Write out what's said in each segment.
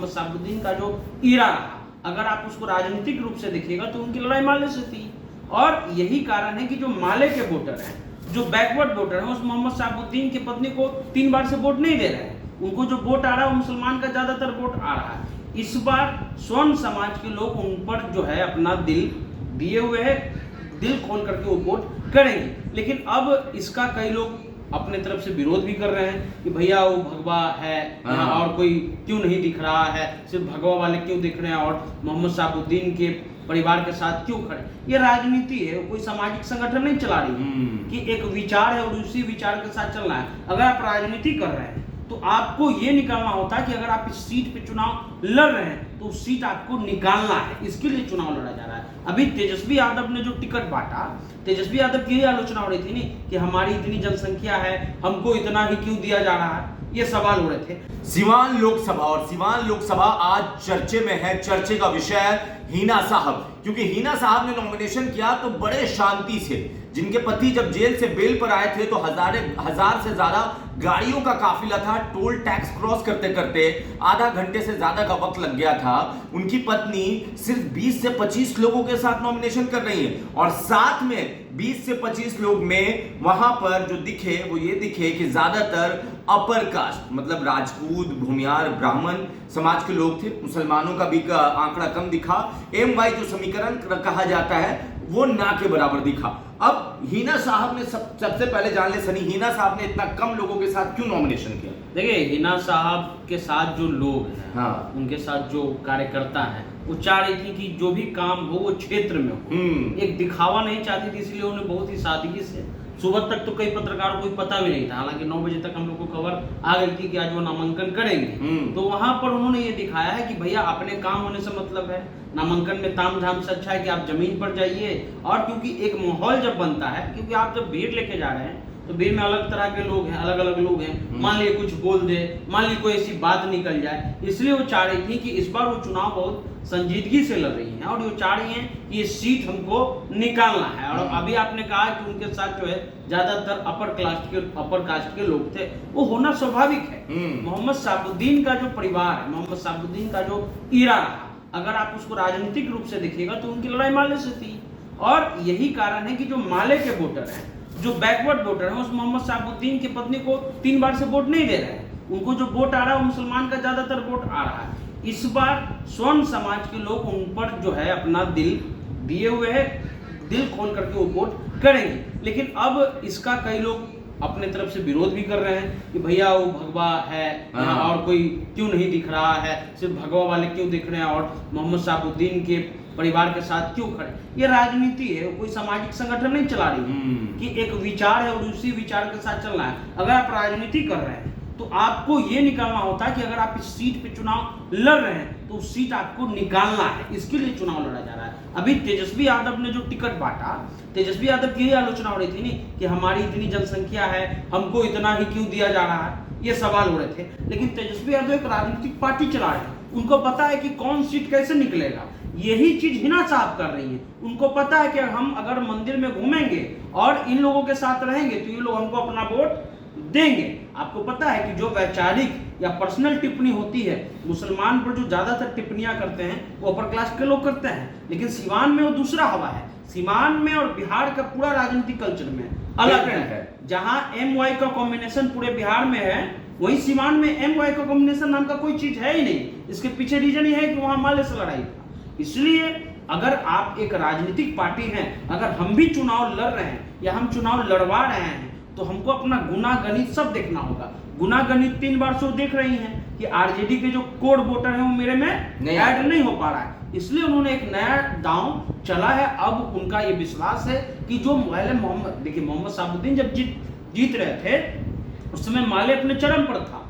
साबुद्दीन का जो ईरा रहा, अगर आप उसको राजनीतिक रूप से देखिएगा तो उनकी लड़ाई माले से थी। और यही कारण है कि जो माले के वोटर हैं, जो बैकवर्ड वोटर हैं, उस मोहम्मद साबुद्दीन की पत्नी को 3 बार से वोट नहीं दे रहे हैं। उनको जो वोट आ रहा है वो मुसलमान का ज्यादातर वोट आ रहा है। इस बार स्वर्ण समाज के लोग उन पर जो है अपना दिल दिए हुए है, दिल खोल करके वो वोट करेंगे। लेकिन अब इसका कई लोग अपने तरफ से विरोध भी कर रहे हैं कि भैया वो भगवा है यहाँ और कोई क्यों नहीं दिख रहा है, सिर्फ भगवा वाले क्यों दिख रहे हैं और मोहम्मद साबुद्दीन के परिवार के साथ क्यों खड़े। ये राजनीति है, कोई सामाजिक संगठन नहीं चला रही कि एक विचार है और उसी विचार के साथ चलना है। अगर आप राजनीति कर रहे हैं तो आपको ये निकालना होता है कि अगर आप इस सीट पे चुनाव लड़ रहे हैं तो उस सीट आपको निकालना है, इसके लिए चुनाव लड़ा जा रहा है। अभी तेजस्वी यादव ने जो टिकट बांटा, तेजस्वी यादव की आलोचना हो रही थी नहीं कि हमारी इतनी जनसंख्या है, हमको इतना ही क्यों दिया जा रहा है, ये सवाल हो रहे थे। सीवान लोकसभा, और सीवान लोकसभा आज चर्चे में है। चर्चे का विषय हिना साहब, क्योंकि हिना साहब ने नॉमिनेशन किया तो बड़े शांति से, जिनके पति जब जेल से बेल पर आए थे तो हजार से ज्यादा गाड़ियों का काफिला था। टोल टैक्स क्रॉस करते करते आधा घंटे से ज्यादा का वक्त लग गया था। उनकी पत्नी सिर्फ 20 से 25 लोगों के साथ नॉमिनेशन कर रही है, और साथ में 20 से 25 लोग में वहां पर जो दिखे वो ये दिखे कि ज्यादातर अपर कास्ट, मतलब राजपूत, भूमियार, ब्राह्मण समाज के लोग थे। मुसलमानों का भी आंकड़ा कम दिखा। MY जो समीकरण कहा जाता है वो ना के बराबर दिखा। अब हिना साहब ने सबसे पहले जान ले सनी, हिना साहब ने इतना कम लोगों के साथ क्यों नॉमिनेशन किया? देखिए, हिना साहब के साथ जो लोग हैं, हाँ, उनके साथ जो कार्यकर्ता हैं, वो चाह रही थी कि जो भी काम हो वो क्षेत्र में हो। एक दिखावा नहीं चाहती थी, इसलिए उन्हें बहुत ही सादगी से, सुबह तक तो कई पत्रकारों को पता भी नहीं था, हालांकि 9 बजे तक हम लोग को खबर आ गई थी कि आज वो नामांकन करेंगे। तो वहां पर उन्होंने ये दिखाया है कि भैया अपने काम होने से मतलब है, नामांकन में ताम झाम से अच्छा है कि आप जमीन पर जाइए। और क्योंकि एक माहौल जब बनता है, क्योंकि आप जब भीड़ लेके जा रहे हैं तो भीड़ में अलग तरह के लोग हैं, अलग अलग लोग हैं, मान लीजिए कुछ बोल दे, मान लीजिए कोई ऐसी बात निकल जाए, इसलिए वो चाह रही थी कि इस बार वो चुनाव बहुत संजीदगी से लड़ रही हैं और वो चाह रही हैं कि ये सीट हमको निकालना है। और अभी आपने कहा कि उनके साथ जो है ज्यादातर अपर कास्ट के लोग थे, वो होना स्वाभाविक है। मोहम्मद साबुद्दीन का जो परिवार है, मोहम्मद साबुद्दीन का जो ईरा रहा, अगर आप उसको राजनीतिक रूप से देखिएगा तो उनकी लड़ाई माले से थी। और यही कारण है कि जो माले के वोटर हैं, जो बैकवर्ड वोटर हैं, उस मोहम्मद साबुद्दीन की पत्नी को 3 बार से वोट नहीं दे रहे हैं। उनको जो वोट आ रहा है वो मुसलमान का ज्यादातर वोट आ रहा है। इस बार स्वर्ण समाज के लोग उन पर जो है अपना दिल दिए हुए है, दिल खोल करके वो वोट करेंगे। लेकिन अब इसका कई लोग अपने तरफ से विरोध भी कर रहे हैं कि भैया वो भगवा है यहाँ और कोई क्यों नहीं दिख रहा है, सिर्फ भगवा वाले क्यों दिख रहे हैं और मोहम्मद साबुद्दीन के परिवार के साथ क्यों खड़े। ये राजनीति है, कोई सामाजिक संगठन नहीं चला रही कि एक विचार है और उसी विचार के साथ चलना है। अगर आप राजनीति कर रहे हैं तो आपको ये निकालना होता है कि अगर आप इस सीट पे चुनाव लड़ रहे हैं तो उस सीट आपको निकालना है, इसके लिए चुनाव लड़ा जा रहा है। अभी तेजस्वी यादव ने जो टिकट बांटा, तेजस्वी यादव की आलोचना हो रही थी नहीं कि हमारी इतनी जनसंख्या है, हमको इतना ही क्यों दिया जा रहा है, ये सवाल हो रहे थे। लेकिन तेजस्वी यादव एक राजनीतिक पार्टी चला रहे हैं, उनको पता है कि कौन सीट कैसे निकलेगा। यही चीज हिना साहब कर रही है। उनको पता है कि हम अगर मंदिर में घूमेंगे और इन लोगों के साथ रहेंगे तो ये लोग हमको अपना वोट देंगे। आपको पता है कि जो वैचारिक या पर्सनल टिप्पणी होती है, मुसलमान पर जो ज्यादातर टिप्पणियां करते हैं वो अपर क्लास के लोग करते हैं, लेकिन सीवान में वो दूसरा हवा है। सीवान में और बिहार का पूरा राजनीतिक कल्चर में अलग है। जहां MY का कॉम्बिनेशन पूरे बिहार में है, वही सीवान में MY का कॉम्बिनेशन नाम का कोई चीज है ही नहीं। इसके पीछे रीजन ये है कि वहां माले से लड़ाई था। इसलिए अगर आप एक राजनीतिक पार्टी हैं, अगर हम भी चुनाव लड़ रहे हैं या हम चुनाव लड़वा रहे हैं तो हमको अपना गुना गणित सब देखना होगा। गुना गणित 3 बार से वो देख रही हैं कि RJD के जो कोड वोटर हैं वो मेरे में ऐड नहीं हो पा रहा है, इसलिए उन्होंने एक नया दांव चला है। अब उनका ये विश्वास है कि जो मोहम्मद, देखिए मोहम्मद साबुद्दीन जब जीत रहे थे उस समय माले अपने चरम पर था,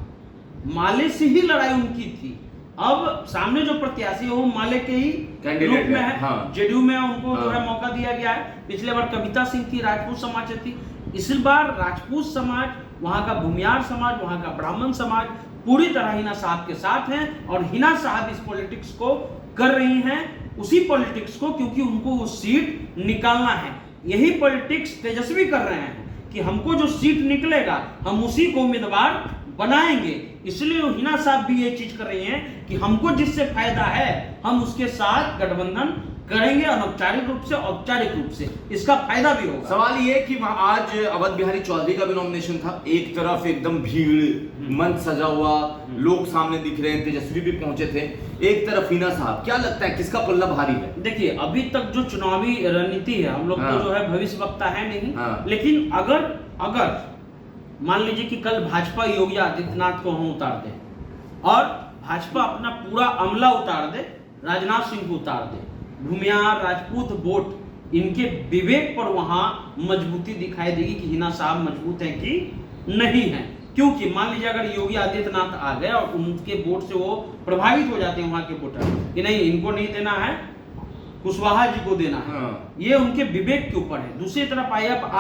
माले से ही लड़ाई उनकी थी। अब सामने जो प्रत्याशी है वो माले के ही रूप में है। JDU में उनको जो है मौका दिया गया है। पिछले बार कविता सिंह थी, राजपूत समाज से थी। इस बार राजपूत समाज, वहां का भूमियार समाज, वहां का ब्राह्मण समाज पूरी तरह हिना साहब के साथ हैं और हिना साहब इस पॉलिटिक्स को कर रही हैं, उसी पॉलिटिक्स को, क्योंकि उनको वो सीट निकालना है। यही पॉलिटिक्स तेजस्वी कर रहे हैं कि हमको जो सीट निकलेगा हम उसी को उम्मीदवार बनाएंगे। इसलिए हिना साहब भी ये चीज कर रही हैं कि हमको जिससे फायदा है हम उसके साथ गठबंधन करेंगे, अनौपचारिक रूप से औपचारिक रूप से इसका फायदा भी होगा। सवाल ये कि आज अवध बिहारी चौधरी का भी नॉमिनेशन था, एक तरफ एकदम भीड़, मंच सजा हुआ, लोग सामने दिख रहे हैं, तेजस्वी भी पहुंचे थे, एक तरफ हिना साहब, क्या लगता है किसका पल्ला भारी है? देखिए अभी तक जो चुनावी रणनीति है, हम लोग तो जो है भविष्य वक्ता है नहीं, लेकिन अगर मान लीजिए कि कल भाजपा योगी आदित्यनाथ को हम उतार दे और भाजपा अपना पूरा अमला उतार दे, राजनाथ सिंह को उतार दे, भूमियार, राजपूत वोट इनके विवेक पर वहां मजबूती दिखाई देगी कि हिना साहब मजबूत हैं कि नहीं है। क्योंकि मान लीजिए अगर योगी आदित्यनाथ आ गए और उनके वोट से वो प्रभावित हो जाते हैं वहां के वोटर कि नहीं इनको नहीं देना है, कुशवाहा जी को देना है, ये उनके विवेक के ऊपर है। दूसरी तरफ आई अब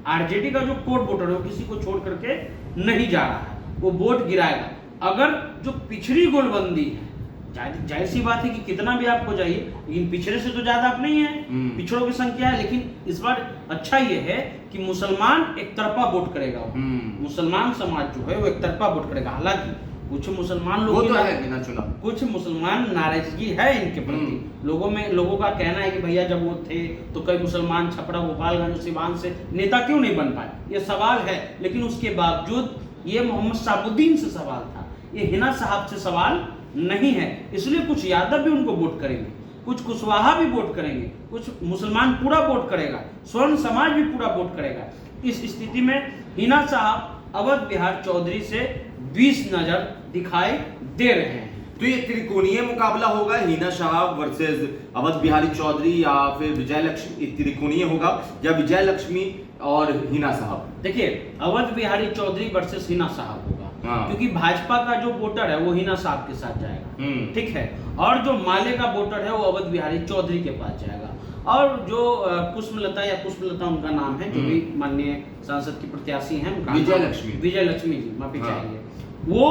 आरजेडी का जो कोर वोटर है वो किसी को छोड़ करके नहीं जा रहा है, वो वोट गिराएगा। अगर जो पिछड़ी गोलबंदी है, जाहिर सी बात है कि कितना भी आपको चाहिए, लेकिन पिछड़े से तो ज्यादा आप नहीं है, पिछड़ों की संख्या है, लेकिन इस बार अच्छा ये है कि मुसलमान एक तरफा वोट करेगा। मुसलमान समाज जो है वो एक तरफा वोट करेगा। हालांकि कुछ मुसलमान लोग तो है ना चुनाव, कुछ मुसलमान नाराजगी है इनके प्रति, लोगों का कहना है कि भैया जब वो थे तो कई मुसलमान छपरा, गोपालगंज, सिवान से नेता क्यों नहीं बन पाए, ये सवाल है। लेकिन उसके बावजूद ये मोहम्मद साबुद्दीन से सवाल था, ये हिना साहब से सवाल नहीं है। इसलिए कुछ यादव भी उनको वोट करेंगे, कुछ कुशवाहा भी वोट करेंगे, कुछ मुसलमान पूरा वोट करेगा, स्वर्ण समाज भी पूरा वोट करेगा। इस स्थिति में हिना साहब अवध बिहारी चौधरी से 20 नजर दिखाई दे रहे हैं। तो ये त्रिकोणीय मुकाबला होगा, हिना साहब वर्सेस अवध बिहारी चौधरी या फिर विजय लक्ष्मी, त्रिकोणीय होगा या विजय लक्ष्मी और हिना साहब? देखिए अवध बिहारी चौधरी वर्सेस हिना साहब होगा, क्योंकि भाजपा का जो वोटर है वो हिना साहब के साथ जाएगा, ठीक है, और जो माले का वोटर है वो अवध बिहारी चौधरी के पास जाएगा। और जो पुष्पलता उनका नाम है, जो भी माननीय सांसद की प्रत्याशी हैं, विजय लक्ष्मी जी, माफी चाहिए, वो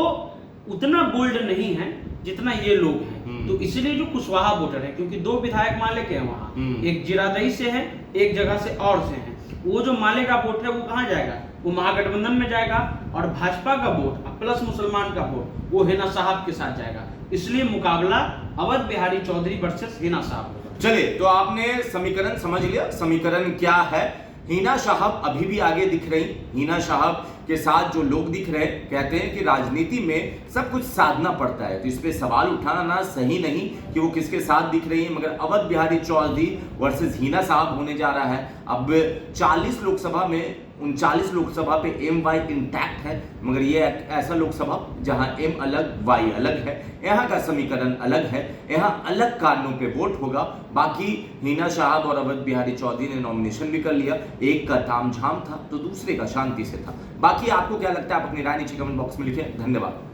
उतना बोल्ड नहीं है जितना ये लोग हैं। तो इसलिए जो कुशवाहा वोटर है, क्योंकि 2 विधायक माले के हैं वहाँ, एक जिरादई से है, एक जगह से और से है, वो जो माले का वोट है वो कहाँ जाएगा, वो महागठबंधन में जाएगा, और भाजपा का वोट प्लस मुसलमान का वोट वो हिना साहब के साथ जाएगा। इसलिए मुकाबला अवध बिहारी चौधरी वर्सेस हिना साहब होगा। चलिए, तो आपने समीकरण समझ लिया, समीकरण क्या है? हिना साहब अभी भी आगे दिख रही, हिना साहब के साथ जो लोग दिख रहे हैं, कहते हैं कि राजनीति में सब कुछ साधना पड़ता है, तो इस पे सवाल उठाना सही नहीं कि वो किसके साथ दिख रही है। मगर अवध बिहारी चौधरी वर्सेस हिना साहब होने जा रहा है। अब 40 लोकसभा में 39 लोकसभा पे एम वाई इंटैक्ट है, मगर ये ऐसा लोकसभा जहां एम अलग वाई अलग है, यहाँ का समीकरण अलग है, यहाँ अलग कारणों पे वोट होगा। बाकी हिना साहब और अवध बिहारी चौधरी ने नॉमिनेशन भी कर लिया, एक का तामझाम था तो दूसरे का शांति से था। बाकी आपको क्या लगता है, आप अपनी राय नीचे कमेंट बॉक्स में लिखें। धन्यवाद।